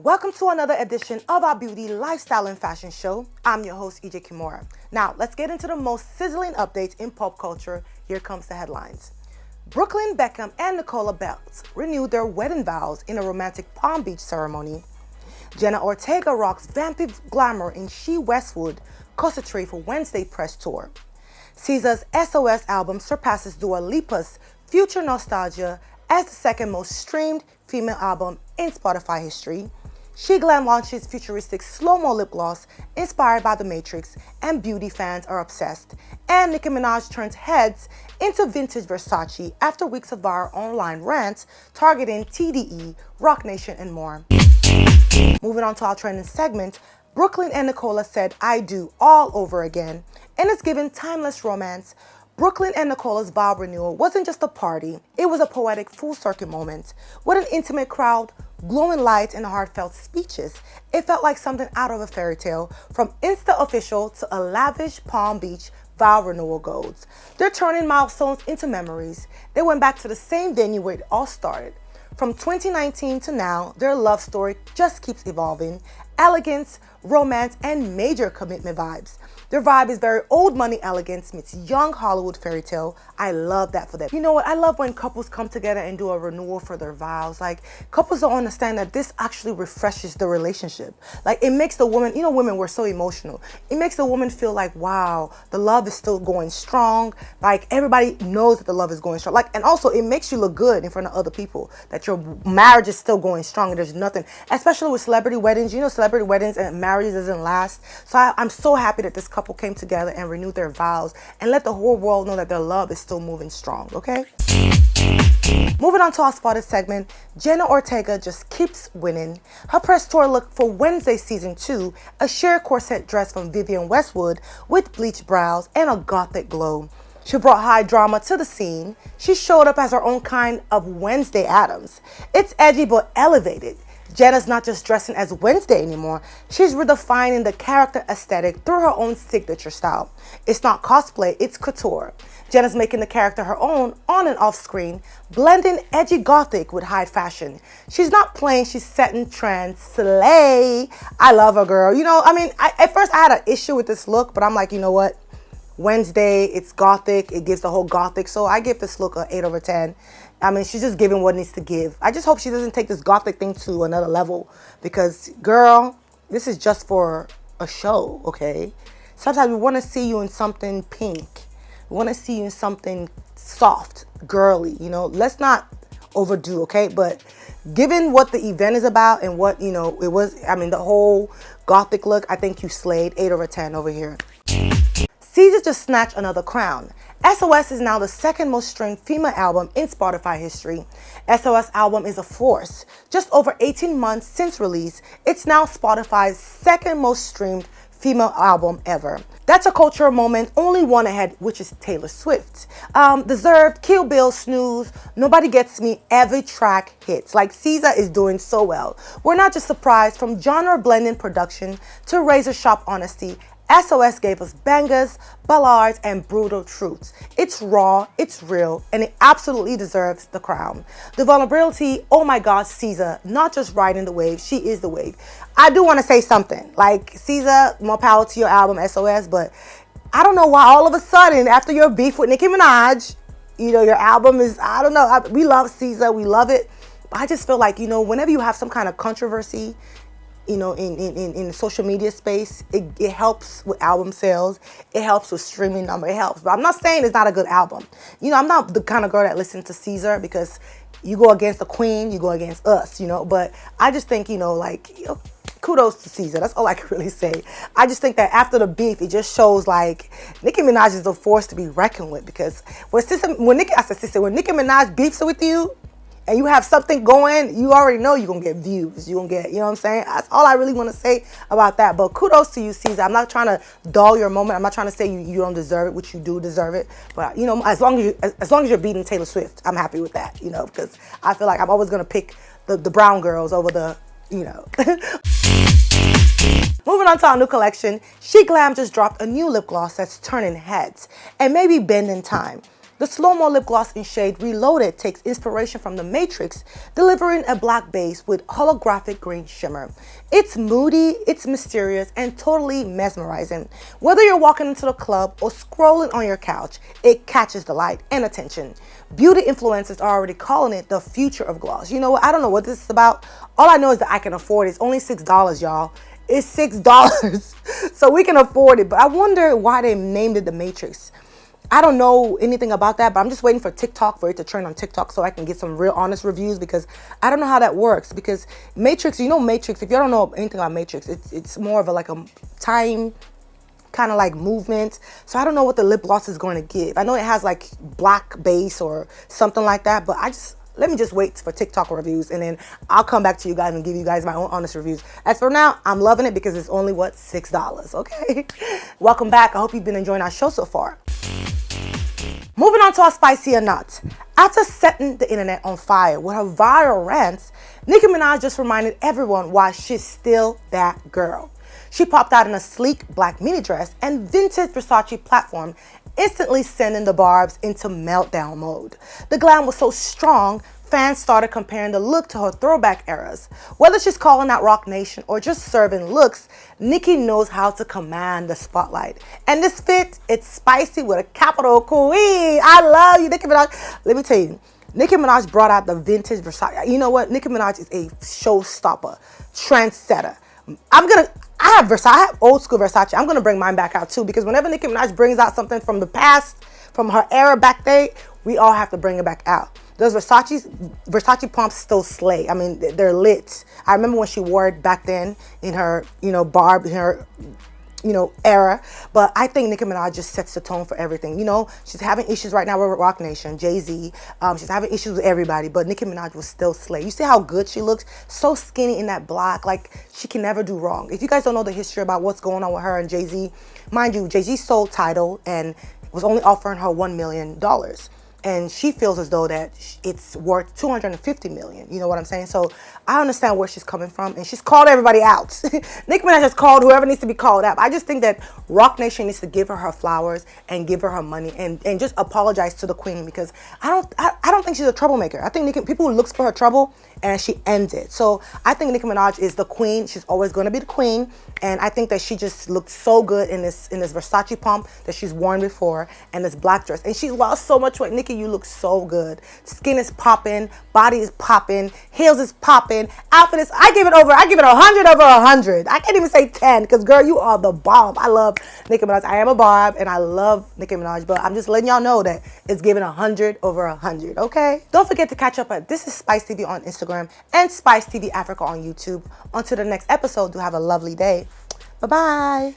Welcome to another edition of our beauty, lifestyle, and fashion show. I'm your host, EJ Kimura. Now, let's get into the most sizzling updates in pop culture. Here comes the headlines. Brooklyn Beckham and Nicola Belz renewed their wedding vows in a romantic Palm Beach ceremony. Jenna Ortega rocks vampy glamour in She Westwood costume for Wednesday press tour. SZA's SOS album surpasses Dua Lipa's Future Nostalgia as the second most streamed female album in Spotify history. SheGlam launches futuristic slow-mo lip gloss inspired by The Matrix, and beauty fans are obsessed. And Nicki Minaj turns heads into vintage Versace after weeks of viral online rants targeting TDE, Roc Nation, and more. Moving on to our trending segment, Brooklyn and Nicola said "I do" all over again, and it's given timeless romance. Brooklyn and Nicola's vow renewal wasn't just a party, it was a poetic full-circle moment. With an intimate crowd, glowing lights, and heartfelt speeches, it felt like something out of a fairy tale, from Insta official to a lavish Palm Beach vow renewal goals. They're turning milestones into memories. They went back to the same venue where it all started. From 2019 to now, their love story just keeps evolving. Elegance, romance, and major commitment vibes. Their vibe is very old money elegance meets young Hollywood fairy tale. I love that for them. You know what? I love when couples come together and do a renewal for their vows. Like, couples don't understand that this actually refreshes the relationship. Like, it makes the woman, you know, women, we're so emotional. It makes the woman feel like, wow, the love is still going strong. Like, everybody knows that the love is going strong. Like, and also it makes you look good in front of other people, that your marriage is still going strong and there's nothing, especially with celebrity weddings. You know, celebrity weddings and marriages doesn't last. So I'm so happy that this couple came together and renewed their vows and let the whole world know that their love is still moving strong, okay? Moving on to our spotted segment, Jenna Ortega just keeps winning. Her press tour look for Wednesday season 2, a sheer corset dress from Vivienne Westwood with bleached brows and a gothic glow. She brought high drama to the scene. She showed up as her own kind of Wednesday Addams. It's edgy but elevated. Jenna's not just dressing as Wednesday anymore. She's redefining the character aesthetic through her own signature style. It's not cosplay, it's couture. Jenna's making the character her own on and off screen, blending edgy gothic with high fashion. She's not playing, she's setting trends. Slay. I love her, girl. You know, I mean, at first I had an issue with this look, but I'm like, you know what? Wednesday, it's gothic, it gives the whole gothic, so I give this look an 8 over 10. I mean, she's just giving what needs to give. I just hope she doesn't take this gothic thing to another level, because, girl, this is just for a show, okay? Sometimes we want to see you in something pink. We want to see you in something soft, girly, you know? Let's not overdo, okay? But given what the event is about and what, you know, it was, I mean, the whole gothic look, I think you slayed. 8 over 10 over here. SZA just snatched another crown. SOS is now the second most streamed female album in Spotify history. SOS album is a force. Just over 18 months since release, it's now Spotify's second most streamed female album ever. That's a cultural moment, only one ahead, which is Taylor Swift. Deserved, Kill Bill, Snooze, Nobody Gets Me, every track hits. Like, SZA is doing so well. We're not just surprised. From genre blending production to razor sharp honesty, SOS gave us bangers, ballads, and brutal truths. It's raw, it's real, and it absolutely deserves the crown. The vulnerability, oh my God, SZA, not just riding the wave, she is the wave. I do want to say something, like, SZA, more power to your album, SOS, but I don't know why all of a sudden, after your beef with Nicki Minaj, you know, your album is, I don't know, we love SZA, we love it, but I just feel like, you know, whenever you have some kind of controversy, you know, in the social media space, it helps with album sales. It helps with streaming number. It helps. But I'm not saying it's not a good album. You know, I'm not the kind of girl that listens to SZA, because you go against the queen, you go against us, you know. But I just think, you know, like, you know, kudos to SZA. That's all I can really say. I just think that after the beef, it just shows like Nicki Minaj is a force to be reckoned with, because when Nicki Minaj beefs with you, and you have something going, you already know you're going to get views. You're going to get, you know what I'm saying? That's all I really want to say about that. But kudos to you, SZA. I'm not trying to dull your moment. I'm not trying to say you don't deserve it, which you do deserve it. But, you know, as long as you're beating Taylor Swift, I'm happy with that, you know, because I feel like I'm always going to pick the brown girls over the, you know. Moving on to our new collection, SheGlam just dropped a new lip gloss that's turning heads and maybe bending time. The Slow-Mo lip gloss in shade Reloaded takes inspiration from The Matrix, delivering a black base with holographic green shimmer. It's moody, it's mysterious, and totally mesmerizing. Whether you're walking into the club or scrolling on your couch, it catches the light and attention. Beauty influencers are already calling it the future of gloss. You know what? I don't know what this is about. All I know is that I can afford it. It's only $6, y'all. It's $6. So we can afford it. But I wonder why they named it The Matrix. I don't know anything about that, but I'm just waiting for TikTok, for it to trend on TikTok so I can get some real honest reviews, because I don't know how that works. Because Matrix, you know Matrix, if you don't know anything about Matrix, it's more of like a time kind of like movement. So I don't know what the lip gloss is going to give. I know it has like black base or something like that, but let me just wait for TikTok reviews, and then I'll come back to you guys and give you guys my own honest reviews. As for now, I'm loving it because it's only, $6, okay? Welcome back. I hope you've been enjoying our show so far. Moving on to our spicy or not. After setting the internet on fire with her viral rants, Nicki Minaj just reminded everyone why she's still that girl. She popped out in a sleek black mini dress and vintage Versace platform, instantly sending the Barbs into meltdown mode. The glam was so strong, fans started comparing the look to her throwback eras. Whether she's calling out Roc Nation or just serving looks, Nicki knows how to command the spotlight. And this fit, it's spicy with a capital queen. I love you, Nicki Minaj. Let me tell you, Nicki Minaj brought out the vintage Versace. You know what? Nicki Minaj is a showstopper, trendsetter. I have Versace, I have old school Versace. I'm gonna bring mine back out too, because whenever Nicki Minaj brings out something from the past, from her era back day, we all have to bring it back out. Those Versace pumps still slay. I mean, they're lit. I remember when she wore it back then in her, Barb, in her, era. But I think Nicki Minaj just sets the tone for everything. She's having issues right now with Roc Nation, Jay-Z. She's having issues with everybody, but Nicki Minaj will still slay. You see how good she looks? So skinny in that black. Like, she can never do wrong. If you guys don't know the history about what's going on with her and Jay-Z, mind you, Jay-Z sold Tidal and was only offering her $1 million. And she feels as though that it's worth $250 million. You know what I'm saying? So I understand where she's coming from, and she's called everybody out. Nicki Minaj has called whoever needs to be called out. I just think that Roc Nation needs to give her flowers and give her money and just apologize to the queen, because I don't think she's a troublemaker. I think people who looks for her trouble, and she ends it. So I think Nicki Minaj is the queen. She's always going to be the queen. And I think that she just looked so good in this Versace pump that she's worn before, and this black dress. And she lost so much weight. Nicki, you look so good. Skin is popping, body is popping, heels is popping, outfit is, I give it 100 over 100. I can't even say 10, because girl, you are the bomb. I love Nicki Minaj. I am a Barb and I love Nicki Minaj, but I'm just letting y'all know that it's giving 100 over 100, okay? Don't forget to catch up at This is Spice TV on Instagram and Spice TV Africa on YouTube. Until the next episode, do have a lovely day. Bye-bye.